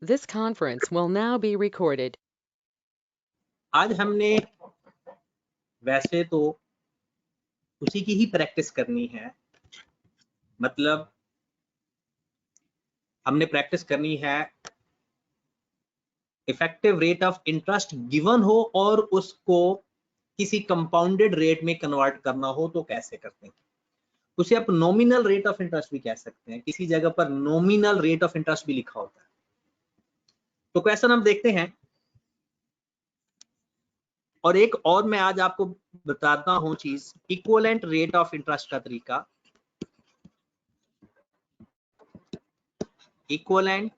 This conference will now be recorded. आज हमने वैसे तो उसी की ही प्रैक्टिस करनी है, मतलब हमने प्रैक्टिस करनी है effective rate of interest given हो और उसको किसी कंपाउंडेड रेट में कन्वर्ट करना हो तो कैसे करते हैं। उसे आप नॉमिनल रेट ऑफ इंटरेस्ट भी कह सकते हैं, किसी जगह पर नॉमिनल रेट ऑफ इंटरेस्ट भी लिखा होता है। तो क्वेश्चन हम देखते हैं, और एक और मैं आज आपको बताता हूं चीज, इक्विवेलेंट रेट ऑफ इंटरेस्ट का तरीका। इक्विवेलेंट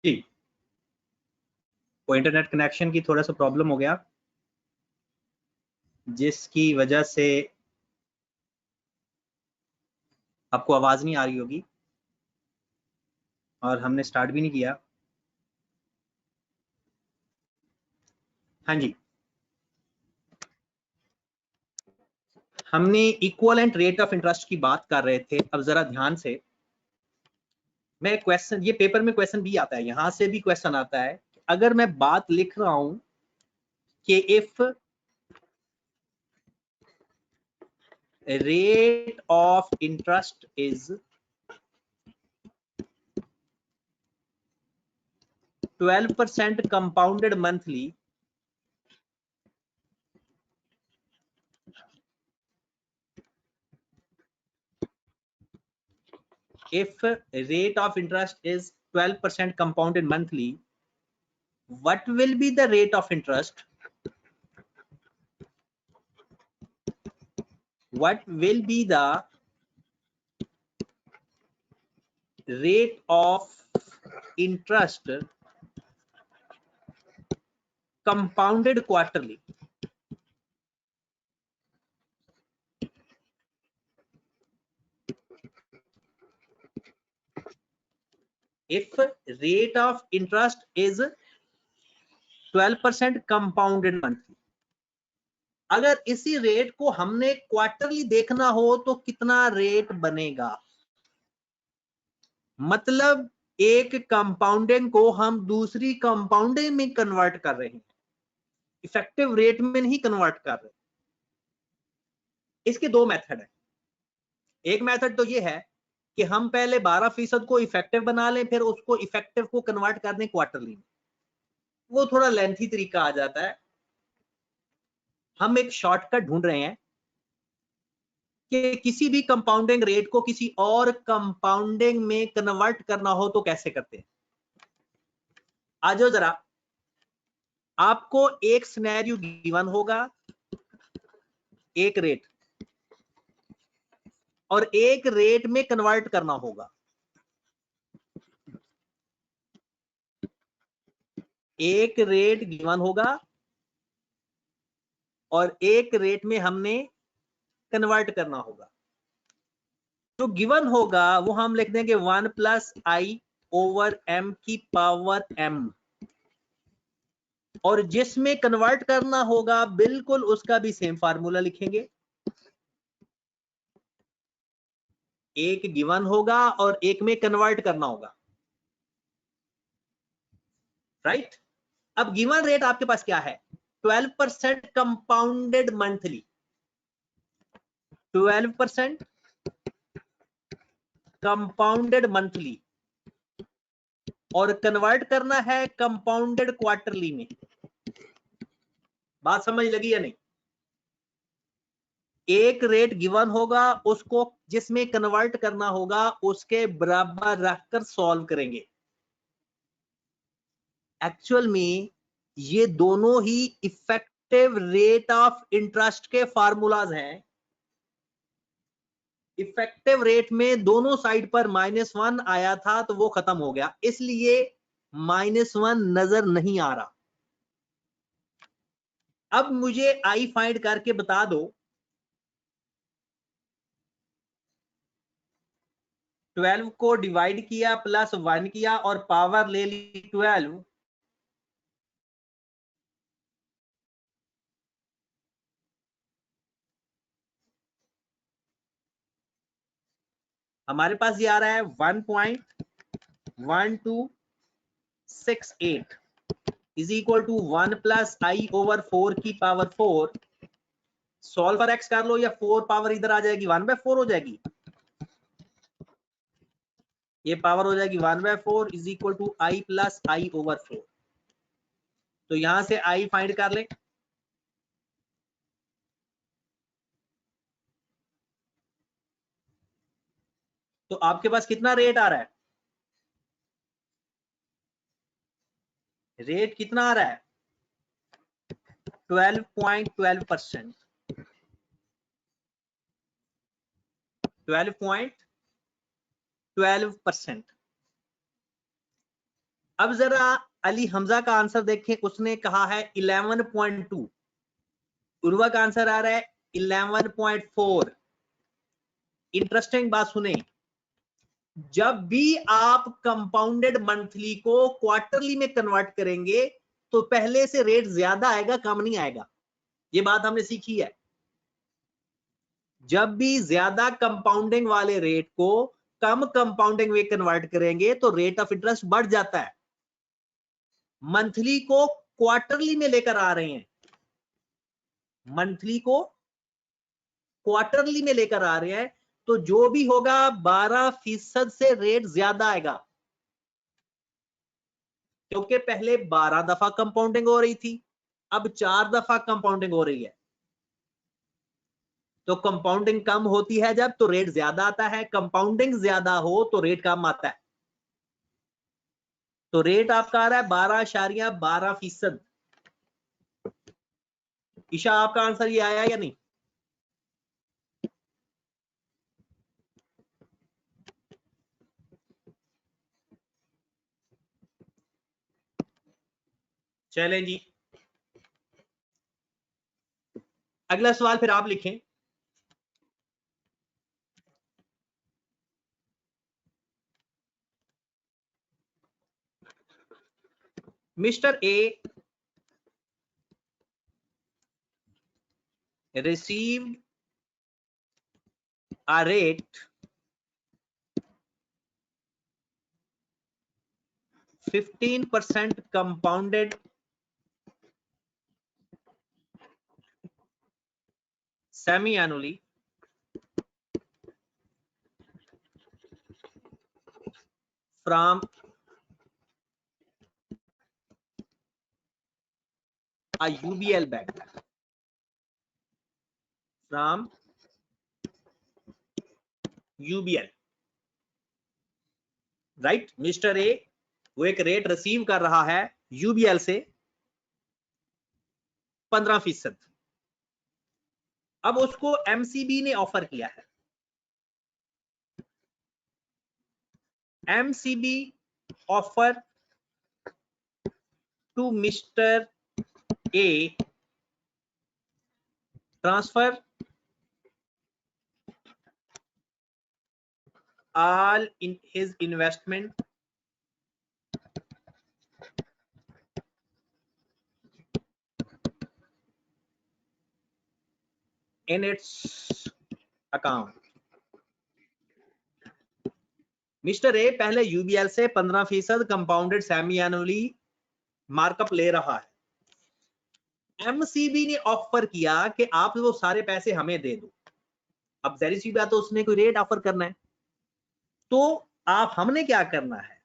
जी, वो इंटरनेट कनेक्शन की थोड़ा सा प्रॉब्लम हो गया, जिसकी वजह से आपको आवाज नहीं आ रही होगी और हमने स्टार्ट भी नहीं किया। हाँ जी, हमने इक्विवेलेंट रेट ऑफ इंटरेस्ट की बात कर रहे थे। अब जरा ध्यान से, मैं क्वेश्चन, ये पेपर में क्वेश्चन भी आता है, यहां से भी क्वेश्चन आता है। अगर मैं बात लिख रहा हूं कि if rate of interest is 12% compounded monthly, if rate of interest is 12% compounded monthly, what will be the rate of interest? What will be the rate of interest compounded quarterly? If rate of interest is 12% compounded monthly, अगर इसी rate को हमने quarterly देखना हो तो कितना rate बनेगा? मतलब एक कंपाउंडिंग को हम दूसरी कंपाउंडिंग में कन्वर्ट कर रहे हैं, इफेक्टिव रेट में नहीं कन्वर्ट कर रहे। इसके दो मेथड है। एक मेथड तो ये है कि हम पहले 12% को इफेक्टिव बना लें, फिर उसको इफेक्टिव को कन्वर्ट कर दें क्वार्टरली में। वो थोड़ा लेंथी तरीका आ जाता है। हम एक शॉर्टकट ढूंढ रहे हैं कि किसी भी कंपाउंडिंग रेट को किसी और कंपाउंडिंग में कन्वर्ट करना हो तो कैसे करते हैं। आ जाओ जरा, आपको एक सिनेरियो गिवन होगा, एक रेट, और एक रेट में कन्वर्ट करना होगा। एक रेट गिवन होगा और एक रेट में हमने कन्वर्ट करना होगा। जो गिवन होगा वो हम लिख देंगे 1 प्लस आई ओवर एम की पावर एम, और जिसमें कन्वर्ट करना होगा बिल्कुल उसका भी सेम फार्मूला लिखेंगे। एक गिवन होगा और एक में कन्वर्ट करना होगा, राइट। अब गिवन रेट आपके पास क्या है? 12% कंपाउंडेड मंथली, 12% कंपाउंडेड मंथली, और कन्वर्ट करना है कंपाउंडेड क्वार्टरली में। बात समझ लगी या नहीं? एक रेट गिवन होगा, उसको जिसमें कन्वर्ट करना होगा उसके बराबर रखकर सॉल्व करेंगे। एक्चुअल में ये दोनों ही इफेक्टिव रेट ऑफ इंटरेस्ट के फार्मूलाज हैं। इफेक्टिव रेट में दोनों साइड पर -1 आया था तो वो खत्म हो गया, इसलिए -1 नजर नहीं आ रहा। अब मुझे आई फाइंड करके बता दो, 12 को डिवाइड किया प्लस 1 किया और पावर ले ली 12, हमारे पास ये आ रहा है 1.1268 is equal to 1 plus I over 4 की पावर 4। सॉल्व पर एक्स कर लो या 4 पावर इधर आ जाएगी, 1/4 हो जाएगी। ये पावर हो जाएगी 1/4 is equal to I plus I over 4। तो यहां से आई फाइंड कर ले। तो आपके पास कितना रेट आ रहा है? रेट कितना आ रहा है? 12.12%, 12.12%। अब जरा अली हमजा का आंसर देखें, उसने कहा है 11.2। उर्वा का आंसर आ रहा है 11.4। इंटरेस्टिंग बात सुने, जब भी आप कंपाउंडेड मंथली को क्वार्टरली में कन्वर्ट करेंगे तो पहले से रेट ज्यादा आएगा, कम नहीं आएगा। ये बात हमने सीखी है। जब भी ज्यादा कंपाउंडिंग वाले रेट को कम कंपाउंडिंग में कन्वर्ट करेंगे तो रेट ऑफ इंटरेस्ट बढ़ जाता है। मंथली को क्वार्टरली में लेकर आ रहे हैं, मंथली को क्वार्टरली में लेकर आ रहे हैं, तो जो भी होगा 12% से रेट ज्यादा आएगा, क्योंकि पहले 12 दफा कंपाउंडिंग हो रही थी, अब 4 दफा कंपाउंडिंग हो रही है। तो कंपाउंडिंग कम होती है जब, तो रेट ज्यादा आता है, कंपाउंडिंग ज्यादा हो तो रेट कम आता है। तो रेट आपका आ रहा है 12.12%। ईशा, आपका आंसर ये आया या नहीं? चलें जी, अगला सवाल फिर आप लिखें। Mister A received a rate 15% compounded semi-annually from a UBL bank, from UBL, right. Mister A वो एक रेट रिसीव कर रहा है यूबीएल से 15%। अब उसको एमसीबी ने ऑफर किया है, MCB offer to mister A transfer all in his investment in its account। Mister A पहले यूबीएल से 15% कंपाउंडेड सेमी एनुअली मार्कअप ले रहा है। एमसीबी ने ऑफर किया कि आप वो सारे पैसे हमें दे दो। अब जाहिर सी बात है, उसने कोई रेट ऑफर करना है, तो आप हमने क्या करना है,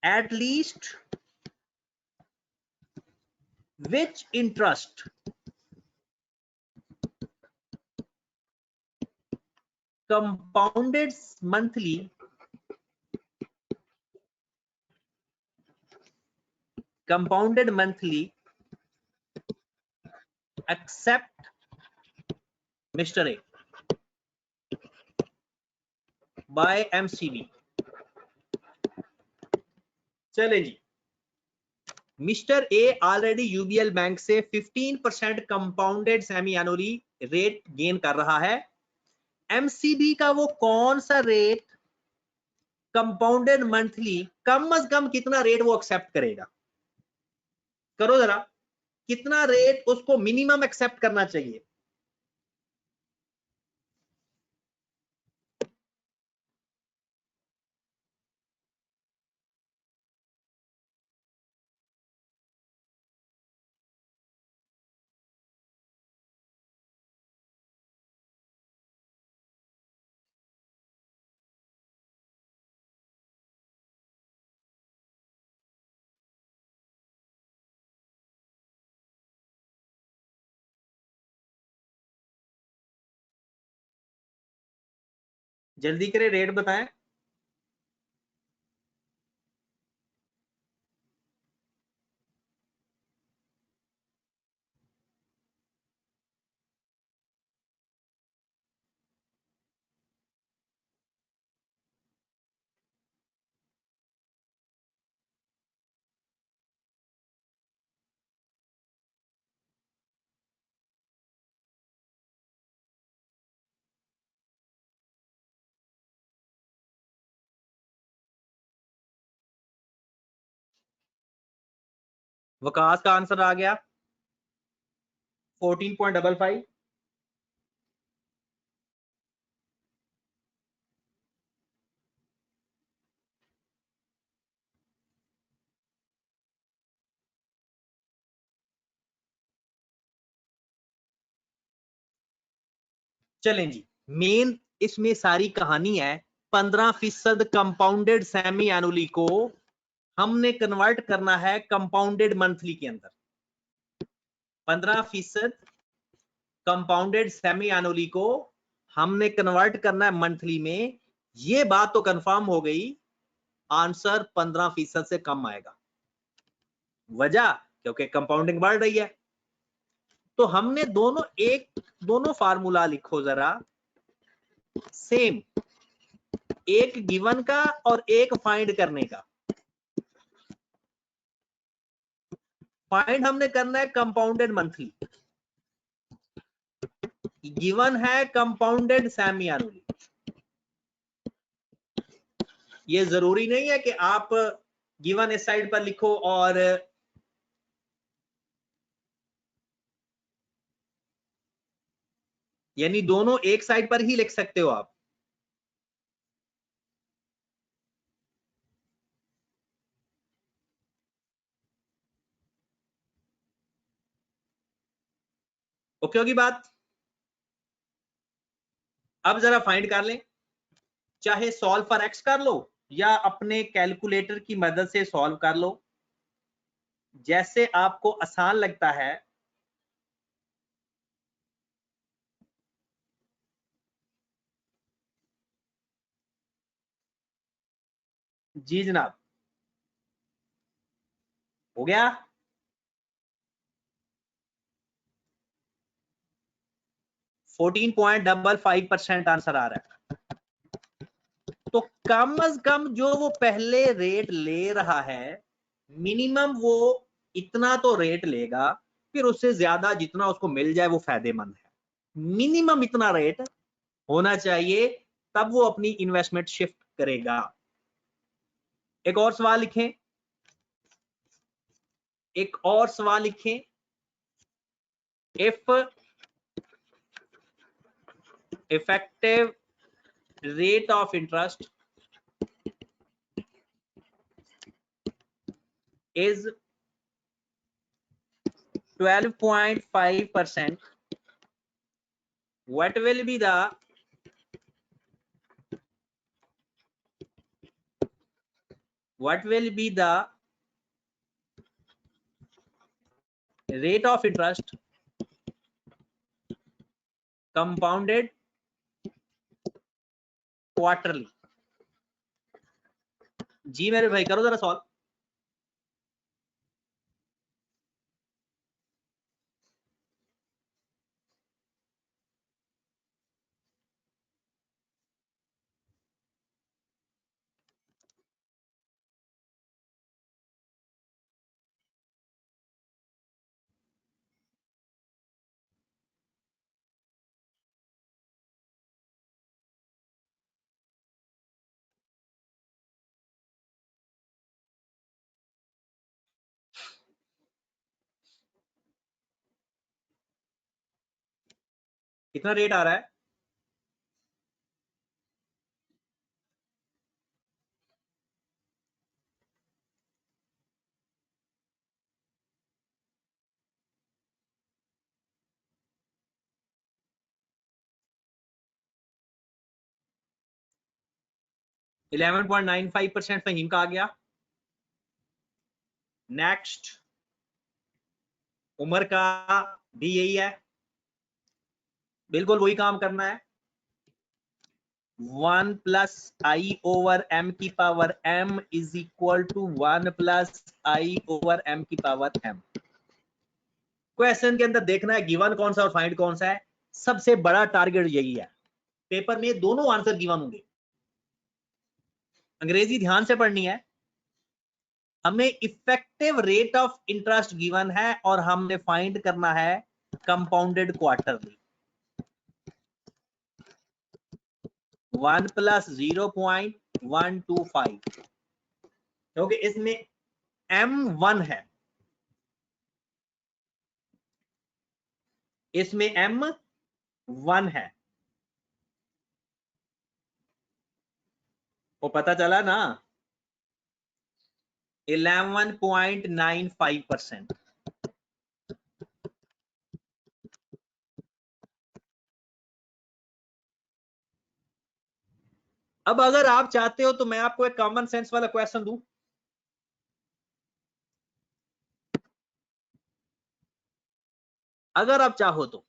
at least which interest compounded monthly accept Mr. A by MCB। चले जी, Mr. A already UBL bank से 15% compounded semi annually rate gain कर रहा है। एमसीबी का वो कौन सा रेट कंपाउंडेड मंथली कम से कम कितना रेट वो एक्सेप्ट करेगा? करो जरा, कितना रेट उसको मिनिमम एक्सेप्ट करना चाहिए? जल्दी करें, रेट बताएं। वकास का आंसर आ गया 14.55। चलें जी, मेन इसमें सारी कहानी है 15% कंपाउंडेड सेमी एनुअली को हमने कन्वर्ट करना है कंपाउंडेड मंथली के अंदर। 15% कंपाउंडेड सेमी एनुअली को हमने कन्वर्ट करना है मंथली में। ये बात तो कंफर्म हो गई, आंसर 15% से कम आएगा। वजह क्योंकि कंपाउंडिंग बढ़ रही है। तो हमने दोनों फार्मूला लिखो जरा सेम, एक गिवन का और एक फाइंड करने का। फाइंड हमने करना है कंपाउंडेड मंथली, गिवन है कंपाउंडेड सेमी एनुअली। ये जरूरी नहीं है कि आप गिवन इस साइड पर लिखो और यानी दोनों एक साइड पर ही लिख सकते हो आप। ओके होगी बात। अब जरा फाइंड कर लें, चाहे सॉल्व फॉर एक्स कर लो या अपने कैलकुलेटर की मदद से सॉल्व कर लो, जैसे आपको आसान लगता है। जी जनाब, हो गया। $14.55 आंसर आ रहा है। तो कम अज कम जो वो पहले रेट ले रहा है, मिनिमम वो इतना तो रेट लेगा, फिर उससे ज्यादा जितना उसको मिल जाए वो फायदेमंद है। मिनिमम इतना रेट होना चाहिए, तब वो अपनी इन्वेस्टमेंट शिफ्ट करेगा। एक और सवाल लिखें, एक और सवाल लिखें। If effective rate of interest is 12.5%, what will be the rate of interest compounded quarterly? जी मेरे भाई करो जरा सॉल्व। कितना रेट आ रहा है? $11.95% फहीम का आ गया। नेक्स्ट उमर का भी यही है, बिल्कुल वही काम करना है। 1 प्लस आई ओवर एम की power m is equal to 1 plus I over M की पावर m। क्वेश्चन के अंदर देखना है गिवन कौन सा और फाइंड कौन सा है। सबसे बड़ा टारगेट यही है। पेपर में दोनों आंसर गिवन होंगे। अंग्रेजी ध्यान से पढ़नी है। हमें effective rate of interest given है और हमने फाइंड करना है कंपाउंडेड क्वार्टरली। 1 प्लस 0.125, क्योंकि इसमें m 1 है इसमें M 1 है, वो पता चला ना, 11.95%। अब अगर आप चाहते हो तो मैं आपको एक कॉमन सेंस वाला क्वेश्चन दूं, अगर आप चाहो तो,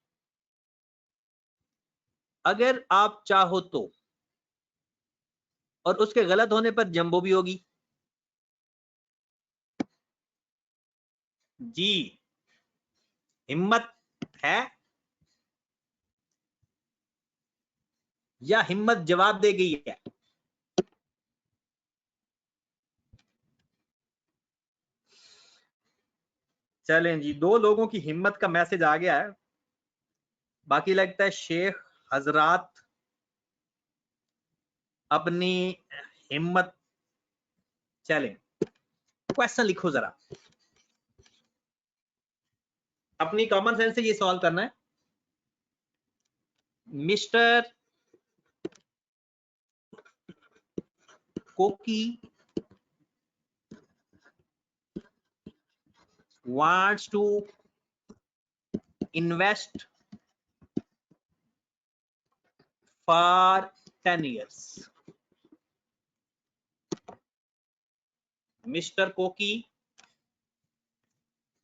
अगर आप चाहो तो, और उसके गलत होने पर जंबो भी होगी जी। हिम्मत है या हिम्मत जवाब दे गई है? चलें जी, 2 लोगों की हिम्मत का मैसेज आ गया है, बाकी लगता है शेख हजरात अपनी हिम्मत, चलें क्वेश्चन लिखो जरा, अपनी कॉमन सेंस से ये सॉल्व करना है। मिस्टर कोकी wants to invest for 10 years. Mr. Koki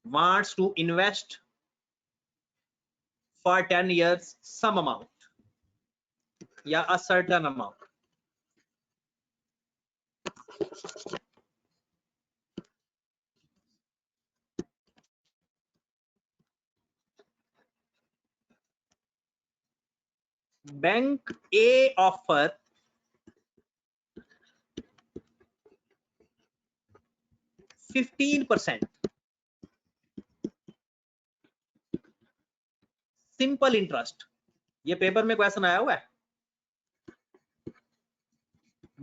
wants to invest for 10 years some amount या a certain amount. Bank A offer 15% simple interest, ये पेपर में क्वेश्चन आया हुआ है।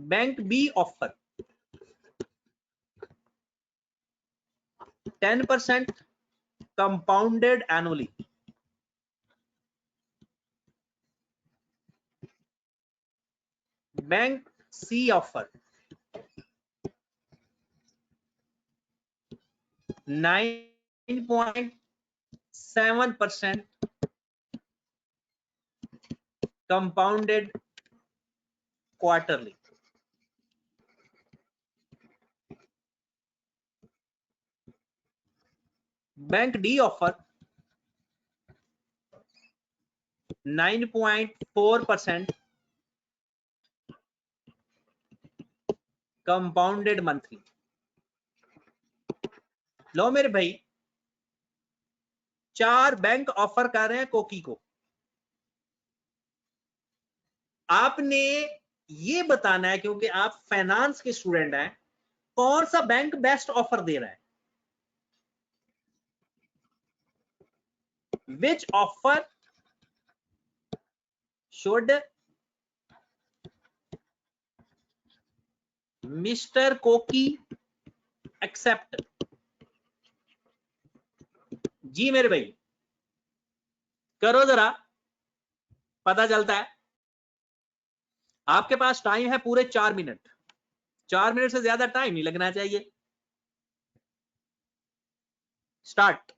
Bank B offer 10% compounded annually, bank C offer 9.7% compounded quarterly. Bank D offer 9.4% compounded monthly. लो मेरे भाई, 4 bank offer कर रहे हैं कोकी को, आपने ये बताना है, क्योंकि आप फाइनेंस के स्टूडेंट हैं, कौन सा बैंक बेस्ट ऑफर दे रहा है, विच ऑफर शुड मिस्टर कोकी एक्सेप्ट। जी मेरे भाई, करो जरा, पता चलता है। आपके पास टाइम है पूरे 4 मिनट, 4 मिनट से ज्यादा टाइम नहीं लगना चाहिए। स्टार्ट।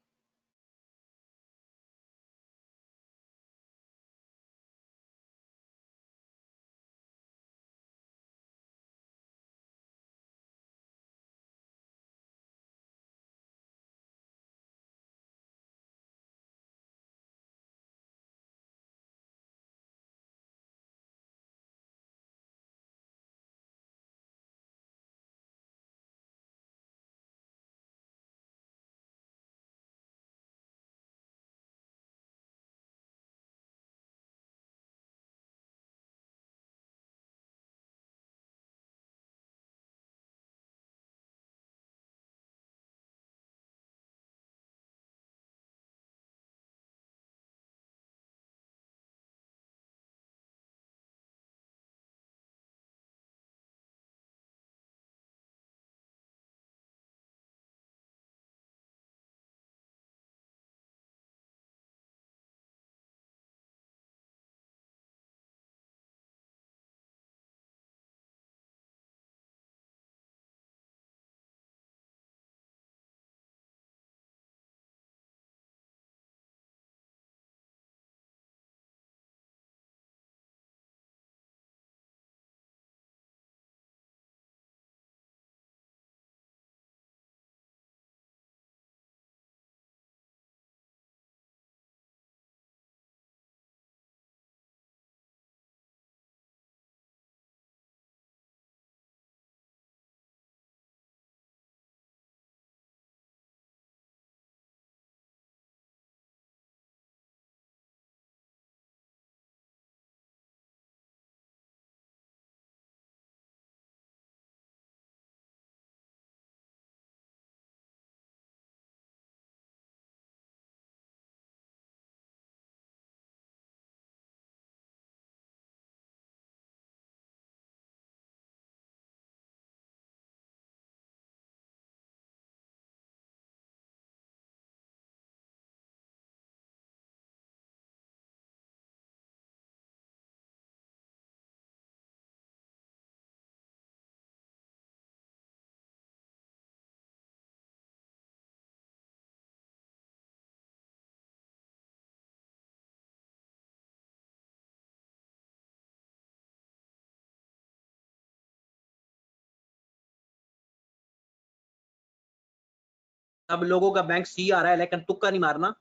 सब लोगों का बैंक सी आ रहा है, लेकिन तुक्का नहीं मारना,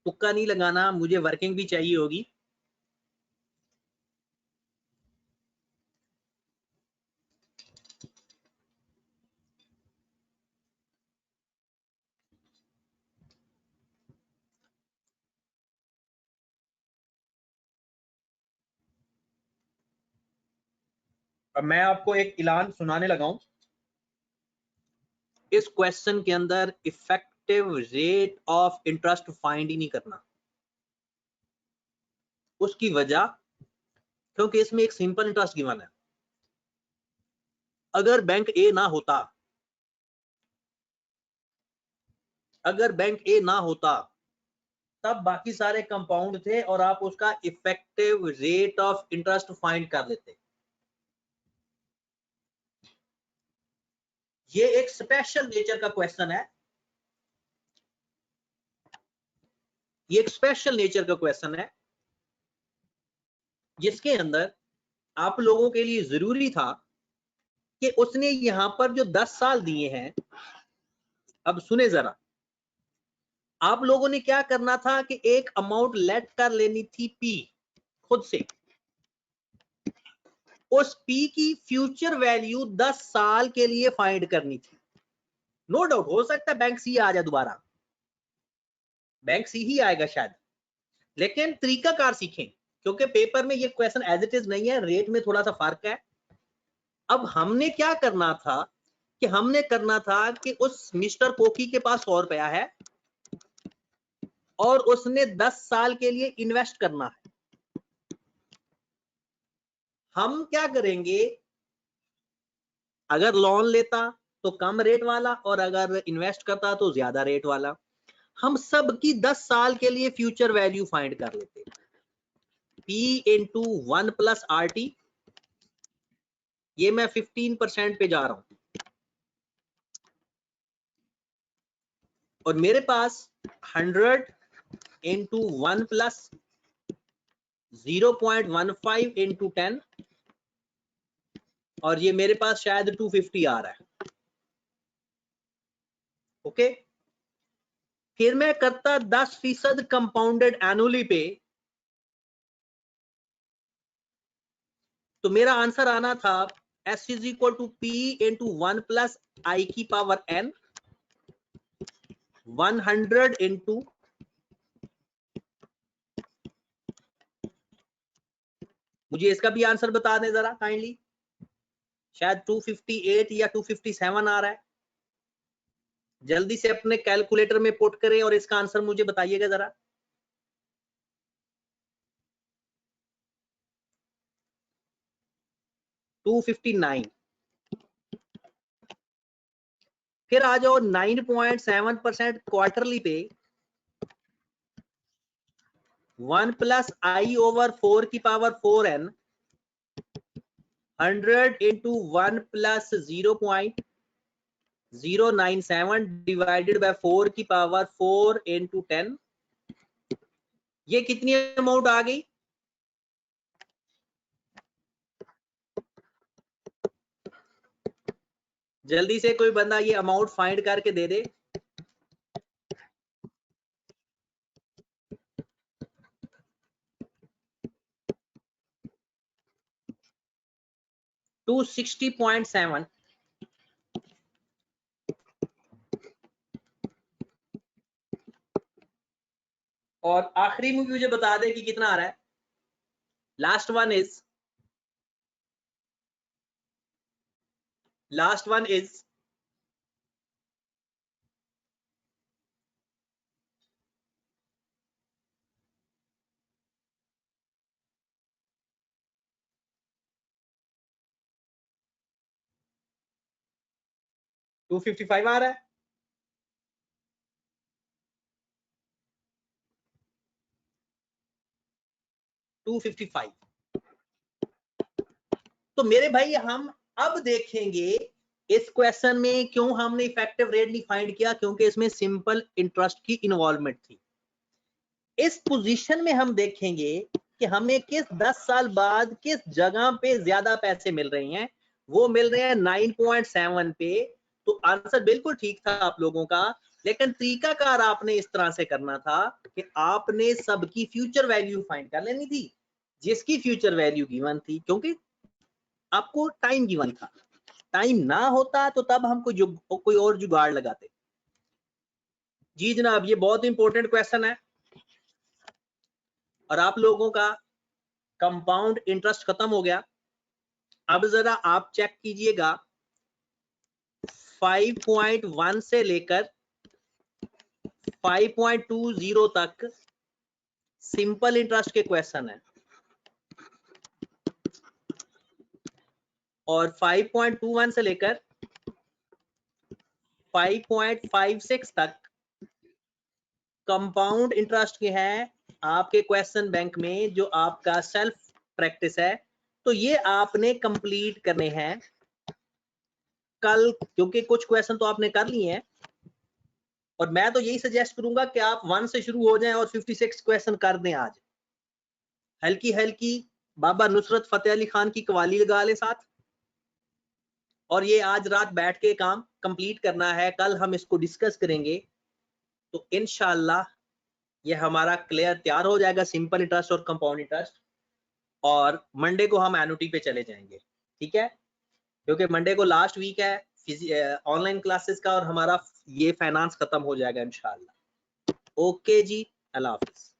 तुक्का नहीं लगाना, मुझे वर्किंग भी चाहिए होगी। अब मैं आपको एक ऐलान सुनाने लगा हूं। इस क्वेश्चन के अंदर effective rate of interest find ही नहीं करना। उसकी वजह, क्योंकि इसमें एक सिंपल इंटरेस्ट गिवन है। अगर बैंक ए ना होता, अगर बैंक ए ना होता, तब बाकी सारे कंपाउंड थे और आप उसका effective rate of interest find कर लेते। ये एक स्पेशल नेचर का क्वेश्चन है, ये एक स्पेशल नेचर का क्वेश्चन है, जिसके अंदर आप लोगों के लिए जरूरी था कि उसने यहां पर जो 10 साल दिए हैं, अब सुने जरा, आप लोगों ने क्या करना था कि एक अमाउंट लेट कर लेनी थी पी खुद से, उस पी की फ्यूचर वैल्यू 10 साल के लिए फाइंड करनी थी। नो डाउट हो सकता है बैंक सी आ जाए दोबारा, बैंक सी ही आएगा शायद, लेकिन तरीकाकार सीखें, क्योंकि पेपर में ये क्वेश्चन एज इट इज नहीं है, रेट में थोड़ा सा फर्क है। अब हमने क्या करना था कि हमने करना था कि उस मिस्टर कोकी के पास 100 रुपया है और उसने 10 साल के लिए इन्वेस्ट करना है। हम क्या करेंगे, अगर लोन लेता तो कम रेट वाला और अगर इन्वेस्ट करता तो ज्यादा रेट वाला। हम सब की 10 साल के लिए फ्यूचर वैल्यू फाइंड कर लेते। P इंटू 1 प्लस RT, ये मैं 15% पे जा रहा हूं, और मेरे पास 100 इंटू 1 प्लस 0.15 इंटू 10, और ये मेरे पास शायद 250 आ रहा है। ओके, फिर मैं करता 10% कंपाउंडेड एनुअली पे, तो मेरा आंसर आना था S is equal to P into 1 plus I की पावर N, 100 इंटू, मुझे इसका भी आंसर बता दें जरा काइंडली, शायद 258 या 257 आ रहा है। जल्दी से अपने कैलकुलेटर में पुट करें और इसका आंसर मुझे बताइएगा जरा। $259। फिर आ जाओ 9.7% क्वार्टरली पे, 1 प्लस I ओवर 4 की power 4N, 100 into 1 plus 0.097 divided by 4 की पावर 4 इंटू 10। ये कितनी अमाउंट आ गई? जल्दी से कोई बंदा ये अमाउंट फाइंड करके दे दे। $260.7। और आखिरी में मुझे बता दे कि कितना आ रहा है। लास्ट वन इज 255 आ रहा है। $255। तो मेरे भाई हम अब देखेंगे इस क्वेश्चन में क्यों हमने इफेक्टिव रेट नहीं फाइंड किया, क्योंकि इसमें सिंपल इंटरेस्ट की इन्वॉल्वमेंट थी। इस पोजीशन में हम देखेंगे कि हमें किस 10 साल बाद किस जगह पे ज्यादा पैसे मिल रहे हैं। वो मिल रहे हैं 9.7 पे, तो आंसर बिल्कुल ठीक था आप लोगों का, लेकिन तरीकाकार आपने इस तरह से करना था कि आपने सबकी फ्यूचर वैल्यू फाइंड कर लेनी थी, जिसकी फ्यूचर वैल्यू गिवन थी, क्योंकि आपको टाइम गिवन था। टाइम ना होता तो तब हम कोई और जुगाड़ लगाते। जी जनाब, ये बहुत इंपॉर्टेंट क्वेश्चन है और आप लोगों का कंपाउंड इंटरेस्ट खत्म हो गया। अब जरा आप चेक कीजिएगा 5.1 से लेकर 5.20 तक सिंपल इंटरेस्ट के क्वेश्चन है और 5.21 से लेकर 5.56 तक कंपाउंड इंटरेस्ट के हैं आपके क्वेश्चन बैंक में, जो आपका सेल्फ प्रैक्टिस है। तो ये आपने कंप्लीट करने हैं कल, क्योंकि कुछ क्वेश्चन तो आपने कर लिए हैं और मैं तो यही सजेस्ट करूंगा कि आप 1 से शुरू हो जाएं और 56 क्वेश्चन कर दें आज। हल्की हल्की बाबा नुसरत फतेह अली खान की कवाली लगा लें साथ, और ये आज रात बैठ के काम कंप्लीट करना है। कल हम इसको डिस्कस करेंगे तो इंशाल्लाह ये हमारा क्लियर तैयार हो जाएगा, सिंपल इंटरेस्ट और कंपाउंड इंटरेस्ट। और मंडे को हम एनुटी पे चले जाएंगे, ठीक है, क्योंकि मंडे को लास्ट वीक है ऑनलाइन क्लासेस का और हमारा ये फाइनेंस खत्म हो जाएगा इंशाल्लाह। ओके जी, अल्लाह हाफिज।